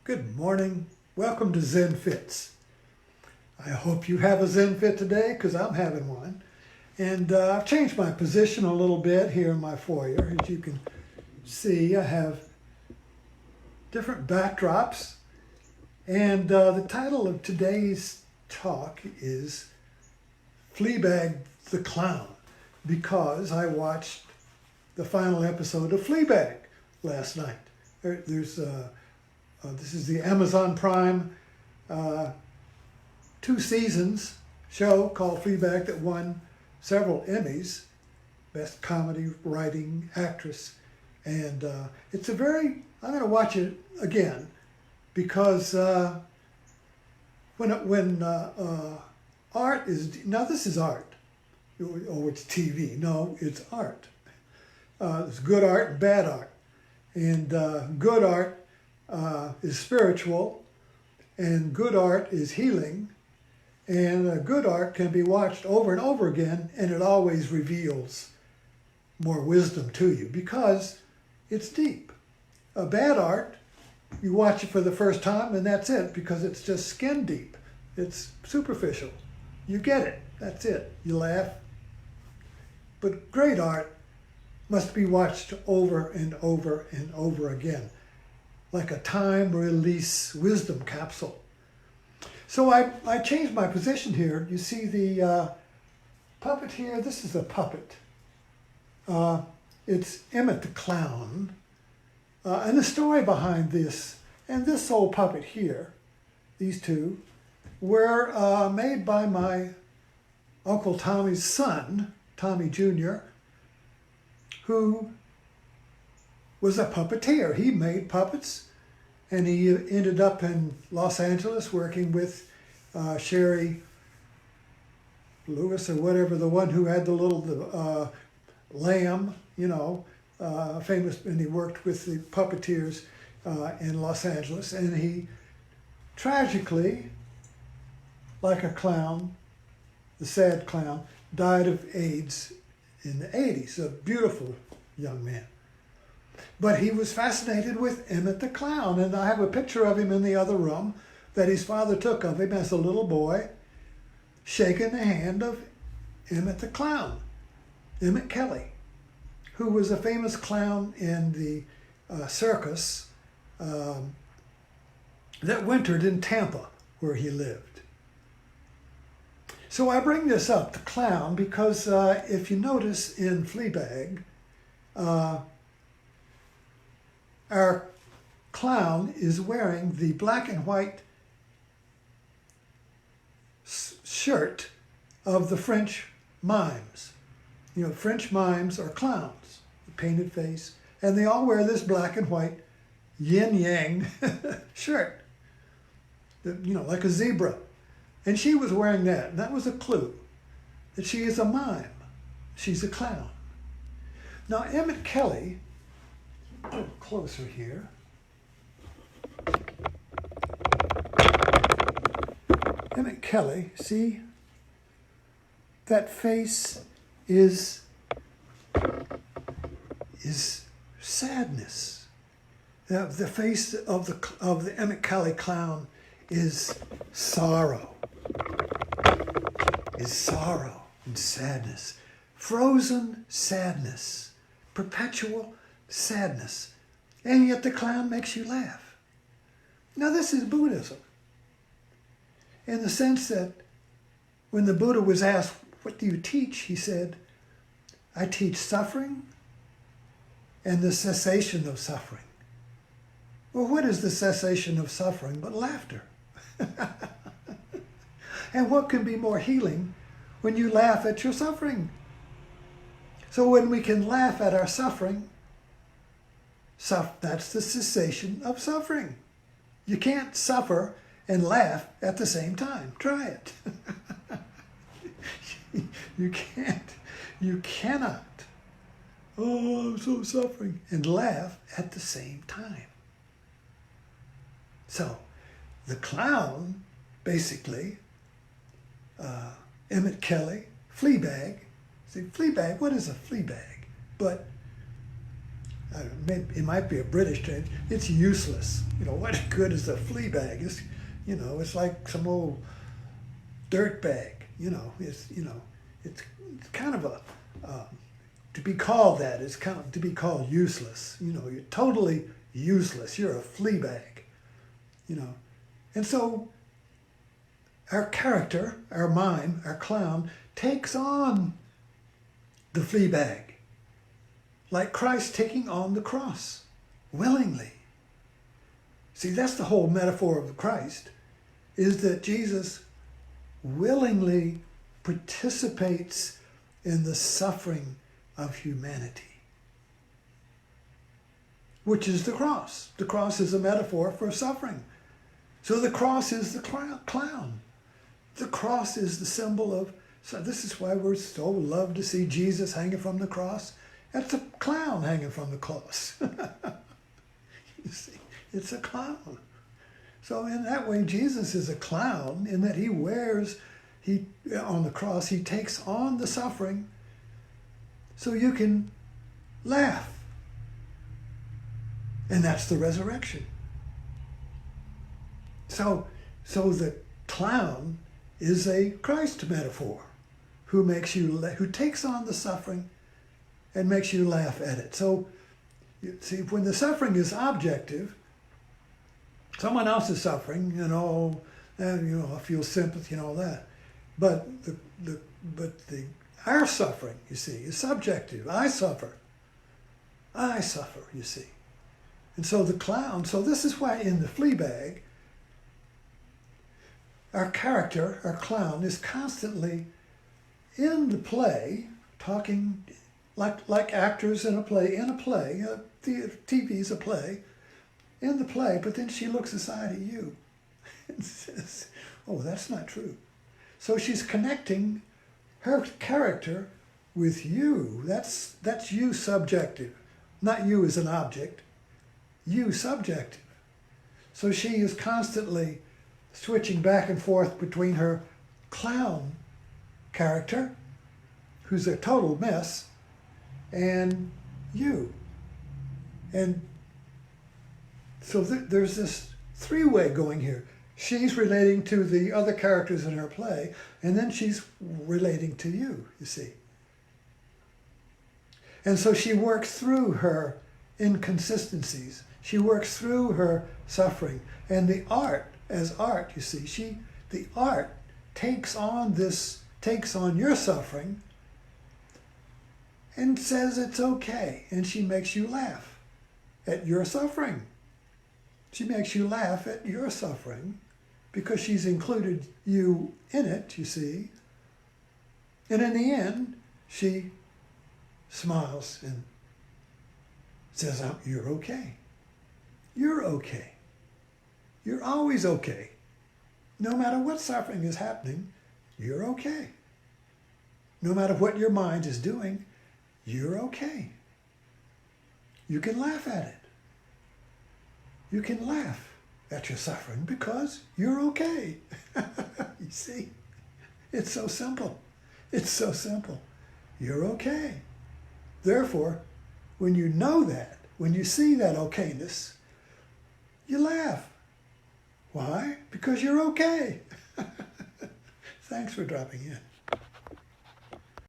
Good morning. Welcome to Zen Fits. I hope you have a Zen Fit today because I'm having one. And I've changed my position a little bit here in my foyer. As you can see, I have different backdrops. And the title of today's talk is Fleabag the Clown, because I watched the final episode of Fleabag last night. This is the Amazon Prime 2 seasons show called Fleabag that won several Emmys, Best Comedy, Writing, Actress. And it's I'm going to watch it again because when art is, now this is art, or it's TV. No, it's art. There's good art and bad art. And good art is spiritual, and good art is healing, and good art can be watched over and over again, and it always reveals more wisdom to you because it's deep. Bad art, you watch it for the first time and that's it, because it's just skin deep. It's superficial. You get it. That's it. You laugh. But great art must be watched over and over and over again, like a time-release wisdom capsule. So I changed my position here. You see the puppet here? This is a puppet. It's Emmett the Clown. And the story behind this, and this old puppet here, these two, were made by my Uncle Tommy's son, Tommy Jr., who was a puppeteer. He made puppets, and he ended up in Los Angeles working with Sherry Lewis or whatever, the one who had the little lamb, famous, and he worked with the puppeteers in Los Angeles, and he tragically, like a clown, the sad clown, died of AIDS in the 80s, a beautiful young man. But he was fascinated with Emmett the Clown, and I have a picture of him in the other room that his father took of him as a little boy, shaking the hand of Emmett the Clown, Emmett Kelly, who was a famous clown in the circus that wintered in Tampa, where he lived. So I bring this up, the clown, because if you notice in Fleabag, our clown is wearing the black and white shirt of the French mimes. French mimes are clowns, painted face, and they all wear this black and white yin-yang shirt, like a zebra. And she was wearing that, and that was a clue that she is a mime. She's a clown. Now, Emmett Kelly, a little closer here. Emmett Kelly, see? That face is sadness. The face of the Emmett Kelly clown is sorrow. Is sorrow and sadness. Frozen sadness. Perpetual sadness. And yet the clown makes you laugh. Now this is Buddhism. In the sense that when the Buddha was asked, "What do you teach?" he said, "I teach suffering and the cessation of suffering." Well, what is the cessation of suffering but laughter? And what can be more healing when you laugh at your suffering? So when we can laugh at our suffering, that's the cessation of suffering. You can't suffer and laugh at the same time. Try it. You can't. You cannot. Oh, I'm so suffering. And laugh at the same time. So, the clown, basically, Emmett Kelly, Fleabag. See, Fleabag, what is a Fleabag? But I don't know, maybe it might be a British term. It's useless. You know, what good is a flea bag? It's, you know, it's like some old dirt bag. You know, it's kind of a to be called that is kind of to be called useless. You know, you're totally useless. You're a flea bag. You know, and so our character, our mime, our clown takes on the flea bag, like Christ taking on the cross willingly. See, that's the whole metaphor of Christ, is that Jesus willingly participates in the suffering of humanity, which is the cross. The cross is a metaphor for suffering. So the cross is the clown. The cross is the symbol of, so this is why we're so love to see Jesus hanging from the cross. That's a clown hanging from the cross. You see, it's a clown. So in that way, Jesus is a clown in that he on the cross, he takes on the suffering so you can laugh. And that's the resurrection. So the clown is a Christ metaphor who takes on the suffering and makes you laugh at it. So you see, when the suffering is objective, someone else is suffering, I feel sympathy and all that. But our suffering, you see, is subjective. I suffer, you see. And so the clown, so this is why in the Fleabag, our character, our clown, is constantly in the play, talking like actors in a play, TV is a play, in the play, but then she looks aside at you and says, oh, that's not true. So she's connecting her character with you. That's you subjective, not you as an object, you subjective. So she is constantly switching back and forth between her clown character, who's a total mess, and you. And so there's this three-way going here. She's relating to the other characters in her play, and then she's relating to you, you see. And so she works through her inconsistencies. She works through her suffering. And the art, as art, you see, the art takes on your suffering and says it's okay. And she makes you laugh at your suffering. She makes you laugh at your suffering because she's included you in it, you see. And in the end, she smiles and says, you're okay. You're okay. You're always okay. No matter what suffering is happening, you're okay. No matter what your mind is doing, you're okay. You can laugh at it. You can laugh at your suffering because you're okay. You see, it's so simple. It's so simple. You're okay. Therefore, when you know that, when you see that okayness, you laugh. Why? Because you're okay. Thanks for dropping in.